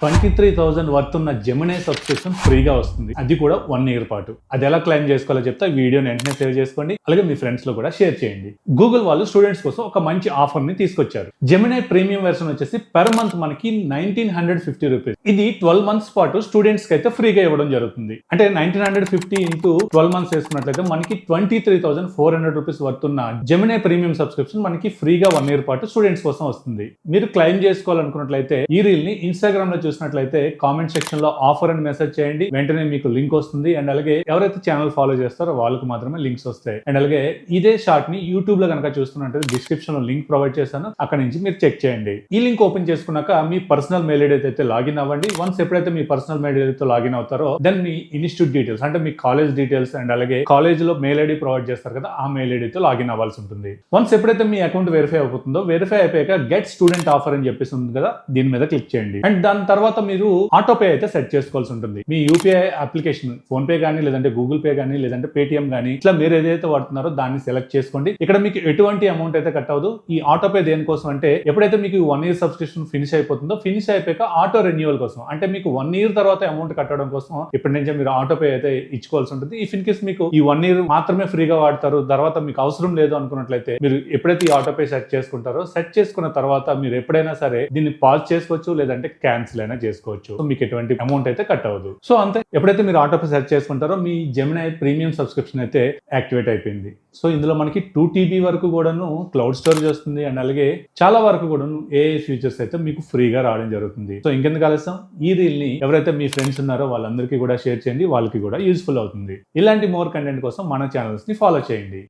23,000 worth ఉన్న Gemini subscription ఫ్రీగా వస్తుంది. అది కూడా 1 ఇయర్ పాటు. అది ఎలా క్లెయిమ్ చేసుకోవాలో చెప్తే వీడియోని వెంటనే సేవ్ చేసుకోండి. అలాగే మీ ఫ్రెండ్స్ లో కూడా షేర్ చేయండి. గూగుల్ వాళ్ళు స్టూడెంట్స్ కోసం ఒక మంచి ఆఫర్ ని తీసుకొచ్చారు. జెమినీ ప్రీమియం వెర్షన్ వచ్చేసి పర్ మంత్ మనకి 1950 రూపీస్. ఇది 12 మంత్స్ పాటు స్టూడెంట్స్ కి అయితే ఫ్రీగా ఇవ్వడం జరుగుతుంది. అంటే 1950 ఇంటూ 12 మంత్స్ వేసుకున్నట్లయితే మనకి 23,400 రూపీస్ వర్త్ ఉన్న జెమినీ ప్రీమియం సబ్స్క్రిప్షన్ మనకి ఫ్రీగా 1 ఇయర్ పాటు స్టూడెంట్స్ కోసం వస్తుంది. మీరు క్లెయిమ్ చేసుకోవాలనుకున్నట్లయితే ఈ రీల్ ని ఇన్స్టాగ్రామ్ లో చూసినట్లయితే కామెంట్ సెక్షన్ లో ఆఫర్ అని మెసేజ్ చేయండి. వెంటనే మీకు లింక్ వస్తుంది. అండ్ అలాగే ఎవరైతే ఛానల్ ఫాలో చేస్తారో వాళ్ళకి మాత్రమే లింక్స్ వస్తాయి. అండ్ అలాగే ఇదే షార్ట్ ని యూట్యూబ్ లో కనుక చూస్తున్నట్లయితే డిస్క్రిప్షన్ లో లింక్ ప్రొవైడ్ చేశాను. అక్కడ నుంచి మీరు చెక్ చేయండి. ఈ లింక్ ఓపెన్ చేసుకున్నాక మీ పర్సనల్ మెయిల్ ఐడి అయితే లాగిన్ అవ్వండి. వన్స్ ఎప్పుడైతే మీ పర్సనల్ మెయిల్ ఐడితో లాగిన్ అవుతారో దెన్ మీ ఇన్స్టిట్యూట్ డీటెయిల్స్ అంటే మీ కాలేజ్ డీటెయిల్స్ అండ్ అలాగే కాలేజ్ లో మెయిల్ ఐడి ప్రొవైడ్ చేస్తారు కదా, ఆ మెయిల్ ఐడితో లాగిన్ అవ్వాల్సి ఉంటుంది. వన్స్ ఎప్పుడైతే మీ అకౌంట్ వెరిఫై అవుతుందో వెరిఫై అయిపోయాక గెట్ స్టూడెంట్ ఆఫర్ అని చెప్పేసి ఉంది కదా, దీని మీద క్లిక్ చేయండి. అండ్ దాని తర్వాత మీరు ఆటో పే అయితే సెట్ చేసుకోవాల్సి ఉంటుంది. మీ యూపీఐ అప్లికేషన్ ఫోన్ పే కానీ లేదంటే గూగుల్ పే కానీ లేదంటే పేటిఎం కానీ ఇట్లా మీరు ఏదైతే వాడుతున్నారో దాన్ని సెలెక్ట్ చేసుకోండి. ఇక్కడ మీకు ఎటువంటి అమౌంట్ అయితే కట్ అవ్వదు. ఈ ఆటో పే దేనికోసం అంటే ఎప్పుడైతే మీకు 1 ఇయర్ సబ్స్క్రిప్షన్ ఫినిష్ అయిపోతుందో ఫినిష్ అయిపోయాక ఆటో రెన్యువల్ కోసం, అంటే మీకు 1 ఇయర్ తర్వాత అమౌంట్ కట్టడం కోసం ఇప్పటి నుంచే మీరు ఆటో పే అయితే ఇచ్చుకోవాల్సి ఉంటుంది. ఇఫ్ ఇన్ కేస్ మీకు ఈ 1 ఇయర్ మాత్రమే ఫ్రీగా వాడతారు, తర్వాత మీకు అవసరం లేదు అనుకున్నట్లయితే మీరు ఎప్పుడైతే ఈ ఆటో పే సెట్ చేసుకుంటారో సెట్ చేసుకున్న తర్వాత మీరు ఎప్పుడైనా సరే దీన్ని పాజ్ చేసుకోవచ్చు లేదంటే క్యాన్సిల్ అయినా చేసుకోవచ్చు. మీకు ఎటువంటి అమౌంట్ అయితే కట్ అవ్వదు. సో అంతే, ఎప్పుడైతే మీరు ఆటో పే సెట్ చేసుకుంటారో మీ జెమినీ ప్రీమియం సబ్స్క్రిప్షన్ అయితే యాక్టివేట్ అయిపోయింది. సో ఇందులో మనకి 2 TB వరకు కూడాను క్లౌడ్ స్టోరేజ్ వస్తుంది. అండ్ అలాగే చాలా వరకు కూడాను AI ఫీచర్స్ అయితే మీకు ఫ్రీగా రావడం జరుగుతుంది. సో ఇంకెందుకు ఆలస్యం, ఈ రీల్ ని ఎవరైతే మీ ఫ్రెండ్స్ ఉన్నారో వాళ్ళందరికీ కూడా షేర్ చేయండి. వాళ్ళకి కూడా యూస్ఫుల్ అవుతుంది. ఇలాంటి మోర్ కంటెంట్ కోసం మన ఛానల్స్ ని ఫాలో చేయండి.